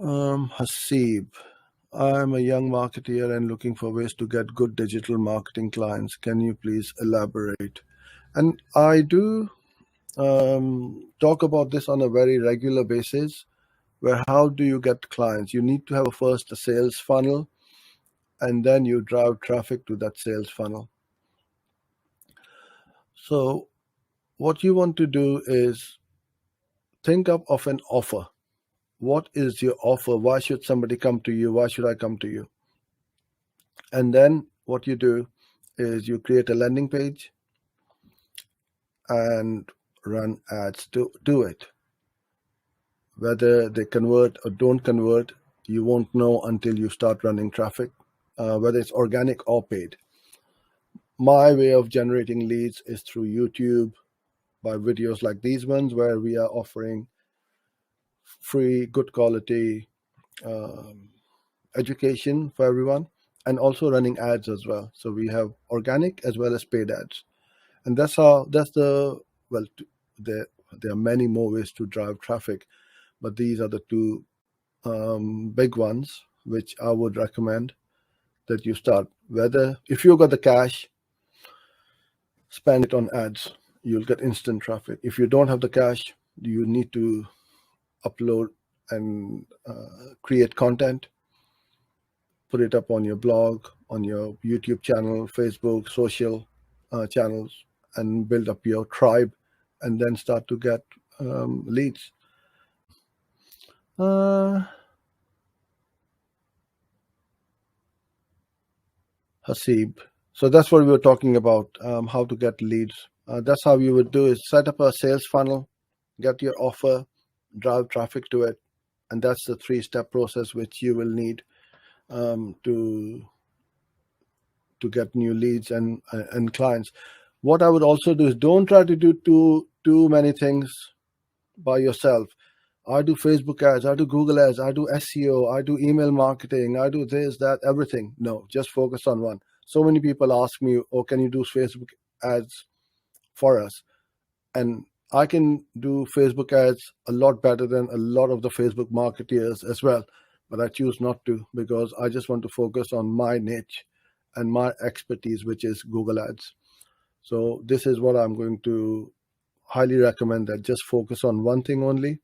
Hasib, I'm a young marketer and looking for ways to get good digital marketing clients. Can you please elaborate? And I do talk about this on a very regular basis. Where how do you get clients? You need to have first a sales funnel, and then you drive traffic to that sales funnel. So what you want to do is think up of an offer. What is your offer? Why should somebody come to you? Why should I come to you? And then what you do is you create a landing page and run ads to do it. Whether they convert or don't convert, you won't know until you start running traffic, whether it's organic or paid. My way of generating leads is through YouTube by videos like these ones, where we are offering free, good quality education for everyone, and also running ads as well. So we have organic as well as paid ads. And there are many more ways to drive traffic, but these are the two big ones which I would recommend that you start. Whether if you got the cash, spend it on ads, you'll get instant traffic. If you don't have the cash, you need to upload and create content, put it up on your blog, on your YouTube channel, Facebook, social channels, and build up your tribe, and then start to get leads. Hasib. So that's what we were talking about, how to get leads. That's how you would do is set up a sales funnel, get your offer, drive traffic to it. And that's the 3-step process which you will need to get new leads and clients. What I would also do is don't try to do too many things by yourself. I do Facebook ads, I do Google ads, I do SEO, I do email marketing, I do this, that, everything. No, just focus on one. So many people ask me, oh, can you do Facebook ads for us? And I can do Facebook ads a lot better than a lot of the Facebook marketeers as well. But I choose not to, because I just want to focus on my niche and my expertise, which is Google ads. So this is what I'm going to highly recommend, that just focus on one thing only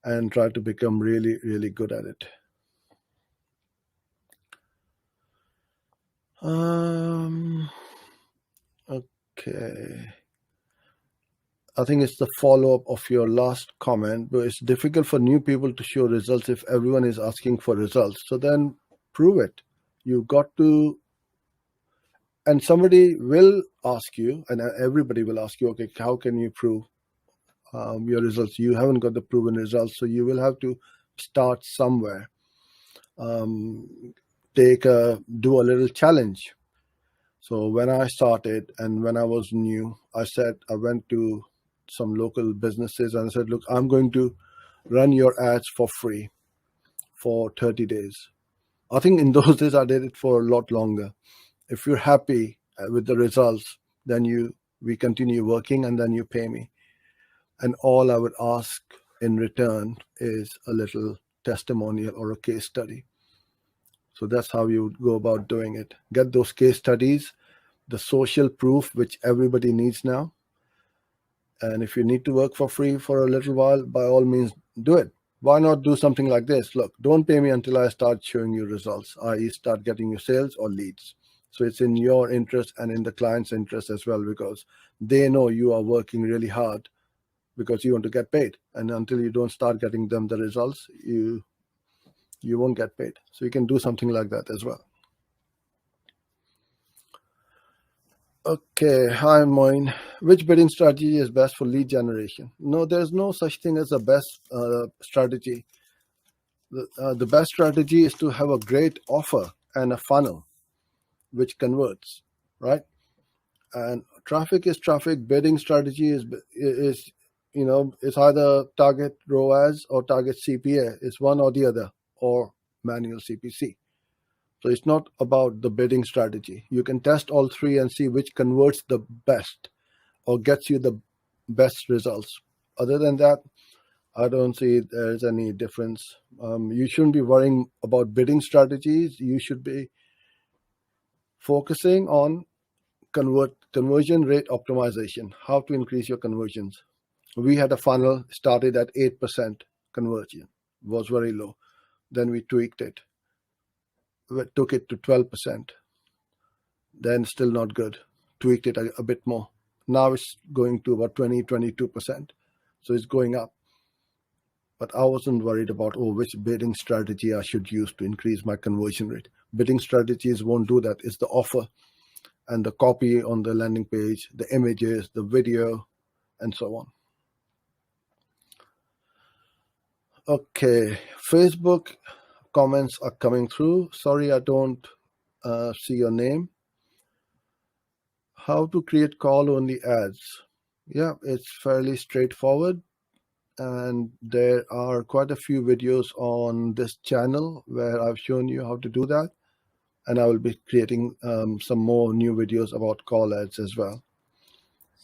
and try to become really, really good at it. Okay. I think it's the follow-up of your last comment, but it's difficult for new people to show results if everyone is asking for results. So then prove it. You got to, and somebody will ask you, and everybody will ask you, okay, how can you prove your results? You haven't got the proven results, so you will have to start somewhere. Do a little challenge. So when I started and when I was new, I went to some local businesses and I said, look, I'm going to run your ads for free for 30 days. I think in those days I did it for a lot longer. If you're happy with the results, then we continue working and then you pay me. And all I would ask in return is a little testimonial or a case study. So that's how you would go about doing it. Get those case studies, the social proof, which everybody needs now. And if you need to work for free for a little while, by all means, do it. Why not do something like this? Look, don't pay me until I start showing you results, i.e. start getting you sales or leads. So it's in your interest and in the client's interest as well, because they know you are working really hard because you want to get paid. And until you don't start getting them the results, you won't get paid. So you can do something like that as well. Okay, hi Moin. Which bidding strategy is best for lead generation? No, there's no such thing as a best strategy. The best strategy is to have a great offer and a funnel which converts, right? And traffic is traffic. Bidding strategy is it's either target ROAS or target CPA. It's one or the other, or manual CPC. So it's not about the bidding strategy. You can test all three and see which converts the best or gets you the best results. Other than that, I don't see there's any difference. You shouldn't be worrying about bidding strategies. You should be focusing on conversion rate optimization, how to increase your conversions. We had a funnel started at 8% conversion, was very low. Then we tweaked it. We took it to 12%. Then still not good. Tweaked it a bit more. Now it's going to about 22%. So it's going up. But I wasn't worried about, which bidding strategy I should use to increase my conversion rate. Bidding strategies won't do that. It's the offer and the copy on the landing page, the images, the video, and so on. Okay, Facebook comments are coming through. Sorry, I don't see your name. How to create call-only ads. Yeah, it's fairly straightforward. And there are quite a few videos on this channel where I've shown you how to do that. And I will be creating some more new videos about call ads as well.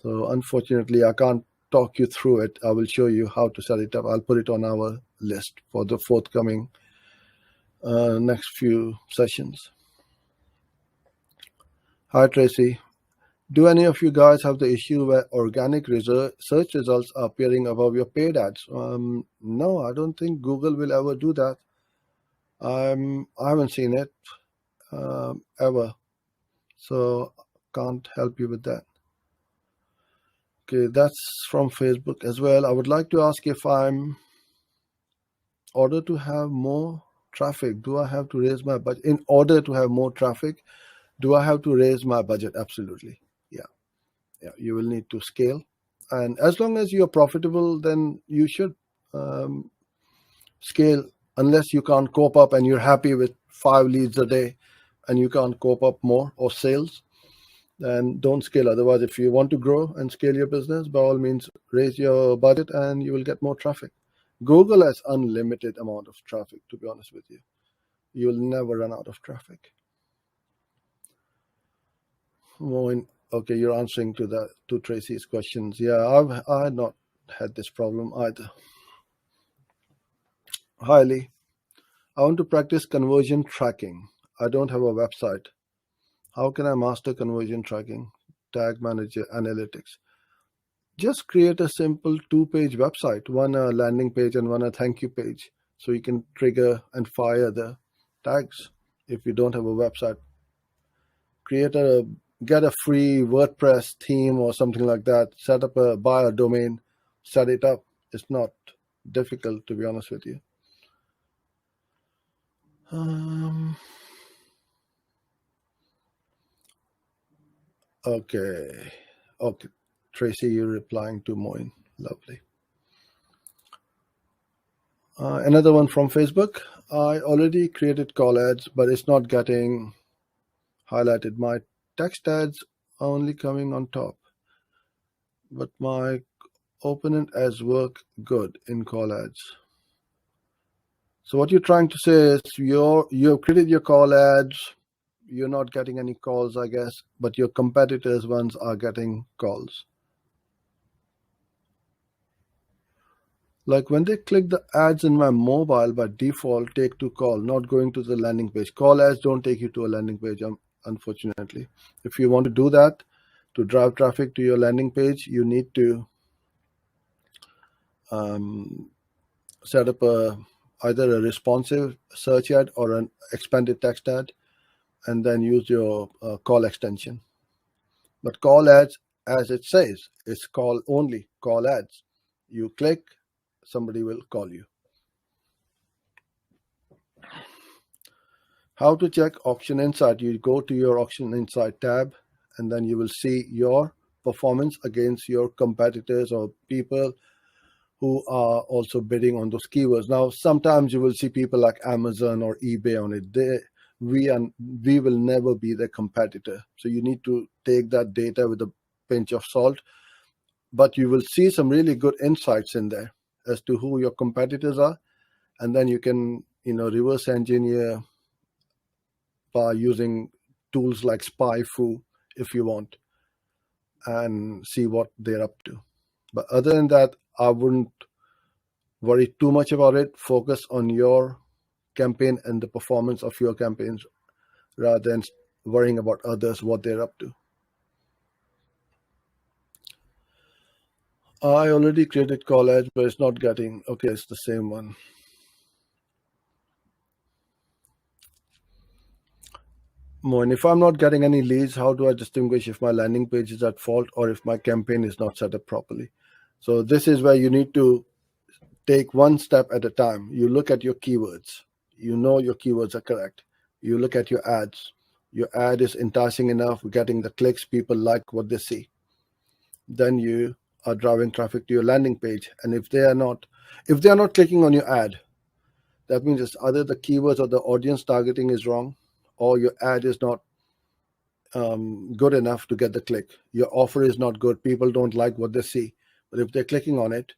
So unfortunately, I can't talk you through it. I will show you how to set it up. I'll put it on our list for the forthcoming next few sessions. Hi, Tracy. Do any of you guys have the issue where organic search results are appearing above your paid ads? No, I don't think Google will ever do that. I haven't seen it ever, so can't help you with that. Okay, that's from Facebook as well. I would like to ask if in order to have more traffic, do I have to raise my budget? In order to have more traffic, do I have to raise my budget? Absolutely. Yeah, you will need to scale. And as long as you're profitable, then you should scale, unless you can't cope up and you're happy with 5 leads a day and you can't cope up more or sales, then don't scale. Otherwise, if you want to grow and scale your business, by all means, raise your budget and you will get more traffic. Google has unlimited amount of traffic, to be honest with you. You'll never run out of traffic. Okay, you're answering to Tracy's questions. Yeah, I had not had this problem either. Hi, Lee. I want to practice conversion tracking. I don't have a website. How can I master conversion tracking? Tag Manager Analytics. Just create a simple 2-page website, one a landing page and one a thank you page, so you can trigger and fire the tags. If you don't have a website, get a free WordPress theme or something like that. Buy a domain, set it up. It's not difficult, to be honest with you. Okay. Tracy, you're replying to Moin. Lovely. Another one from Facebook. I already created call ads, but it's not getting highlighted. My text ads are only coming on top, but my opponent ads work good in call ads. So what you're trying to say is you've created your call ads, you're not getting any calls, I guess, but your competitors' ones are getting calls. Like when they click the ads in my mobile, by default, take to call, not going to the landing page. Call ads don't take you to a landing page, unfortunately. If you want to do that, to drive traffic to your landing page, you need to set up either a responsive search ad or an expanded text ad, and then use your call extension. But call ads, as it says, it's call only, call ads. You click, somebody will call you. How to check Auction Insight? You go to your Auction Insight tab, and then you will see your performance against your competitors or people who are also bidding on those keywords. Now, sometimes you will see people like Amazon or eBay on it. We will never be their competitor. So you need to take that data with a pinch of salt. But you will see some really good insights in there as to who your competitors are. And then you can, reverse engineer by using tools like SpyFu if you want, and see what they're up to. But other than that, I wouldn't worry too much about it. Focus on your campaign and the performance of your campaigns rather than worrying about others, what they're up to. I already created college, but it's not getting, okay, it's the same one. Moin, if I'm not getting any leads, how do I distinguish if my landing page is at fault or if my campaign is not set up properly? So this is where you need to take one step at a time. You look at your keywords. You know your keywords are correct. You look at your ads. Your ad is enticing enough, getting the clicks, people like what they see. Then you are driving traffic to your landing page. And if they are not clicking on your ad, that means it's either the keywords or the audience targeting is wrong, or your ad is not good enough to get the click. Your offer is not good. People don't like what they see. But if they're clicking on it,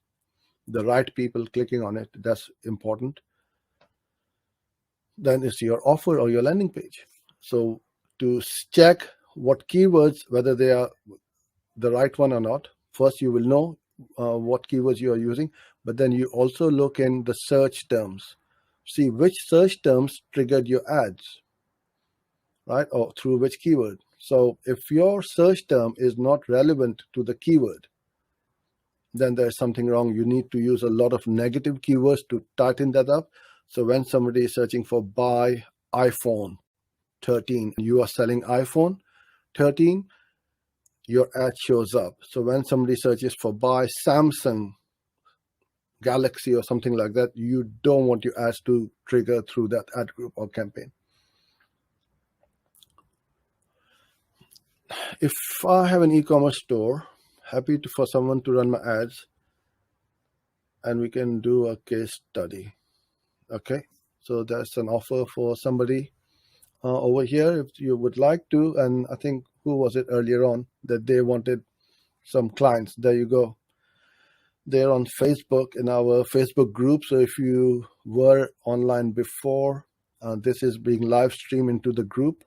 the right people clicking on it, that's important. Then it's your offer or your landing page. So to check what keywords, whether they are the right one or not, first you will know what keywords you are using, but then you also look in the search terms. See which search terms triggered your ads, right? Or through which keyword. So if your search term is not relevant to the keyword, then there's something wrong. You need to use a lot of negative keywords to tighten that up. So when somebody is searching for buy iPhone 13, you are selling iPhone 13, your ad shows up. So when somebody searches for buy Samsung Galaxy or something like that, you don't want your ads to trigger through that ad group or campaign. If I have an e-commerce store, happy for someone to run my ads, and we can do a case study. Okay, so that's an offer for somebody over here if you would like to. And I think, who was it earlier on that they wanted some clients? There you go. They're on Facebook, in our Facebook group. So if you were online before, this is being live streamed into the group.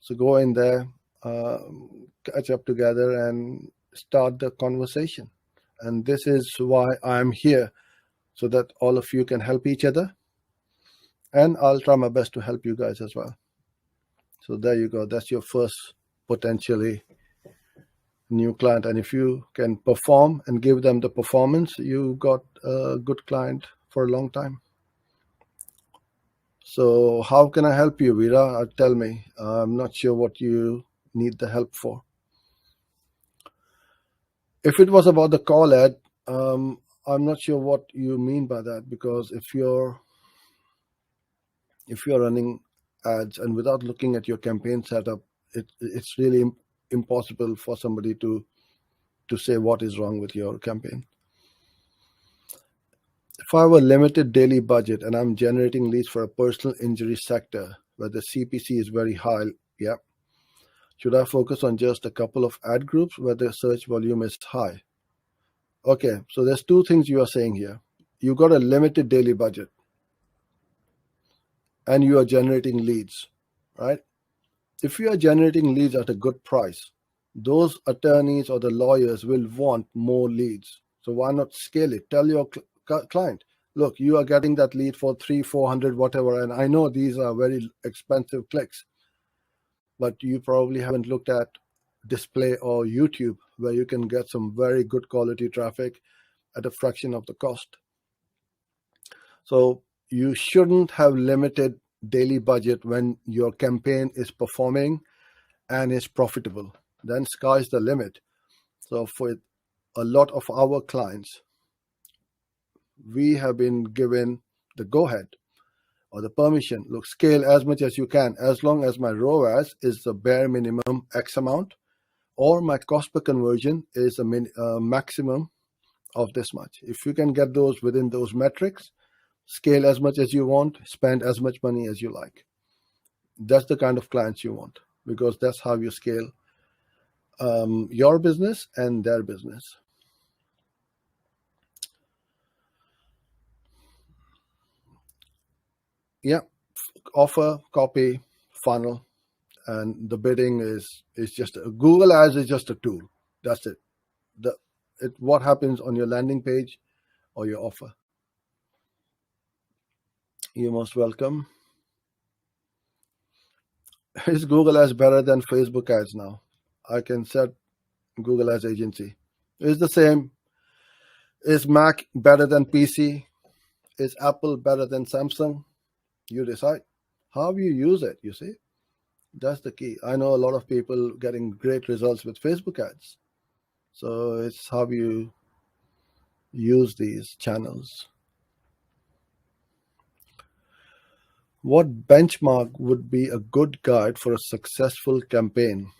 So go in there, catch up together and start the conversation. And this is why I'm here, so that all of you can help each other. And I'll try my best to help you guys as well. So there you go. That's your first potentially new client. And if you can perform and give them the performance, you got a good client for a long time. So how can I help you, Veera? Tell me. I'm not sure what you need the help for. If it was about the call ad, I'm not sure what you mean by that, because if you're running ads and without looking at your campaign setup, it's really impossible for somebody to say what is wrong with your campaign. If I have a limited daily budget and I'm generating leads for a personal injury sector where the CPC is very high, yeah, should I focus on just a couple of ad groups where the search volume is high? Okay, so there's two things you are saying here. You got a limited daily budget and you are generating leads, right? If you are generating leads at a good price, those attorneys or the lawyers will want more leads. So why not scale it? Tell your client, look, you are getting that lead for 300-400, whatever. And I know these are very expensive clicks, but you probably haven't looked at display or YouTube, where you can get some very good quality traffic at a fraction of the cost. So you shouldn't have limited daily budget when your campaign is performing and is profitable. Then sky's the limit. So for a lot of our clients, we have been given the go-ahead or the permission. Look, scale as much as you can, as long as my ROAS is the bare minimum X amount, or my cost per conversion is a maximum of this much. If you can get those within those metrics, scale as much as you want, spend as much money as you like. That's the kind of clients you want, because that's how you scale your business and their business. Yeah, offer, copy, funnel, and the bidding is just Google Ads is just a tool. That's it. What happens on your landing page or your offer. You're most welcome. Is Google Ads better than Facebook ads now? I can set Google Ads agency. It's the same. Is Mac better than PC? Is Apple better than Samsung? You decide how you use it, you see. That's the key. I know a lot of people getting great results with Facebook ads. So it's how you use these channels. What benchmark would be a good guide for a successful campaign?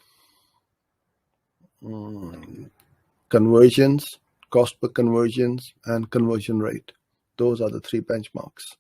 Conversions, cost per conversions, and conversion rate. Those are the three benchmarks.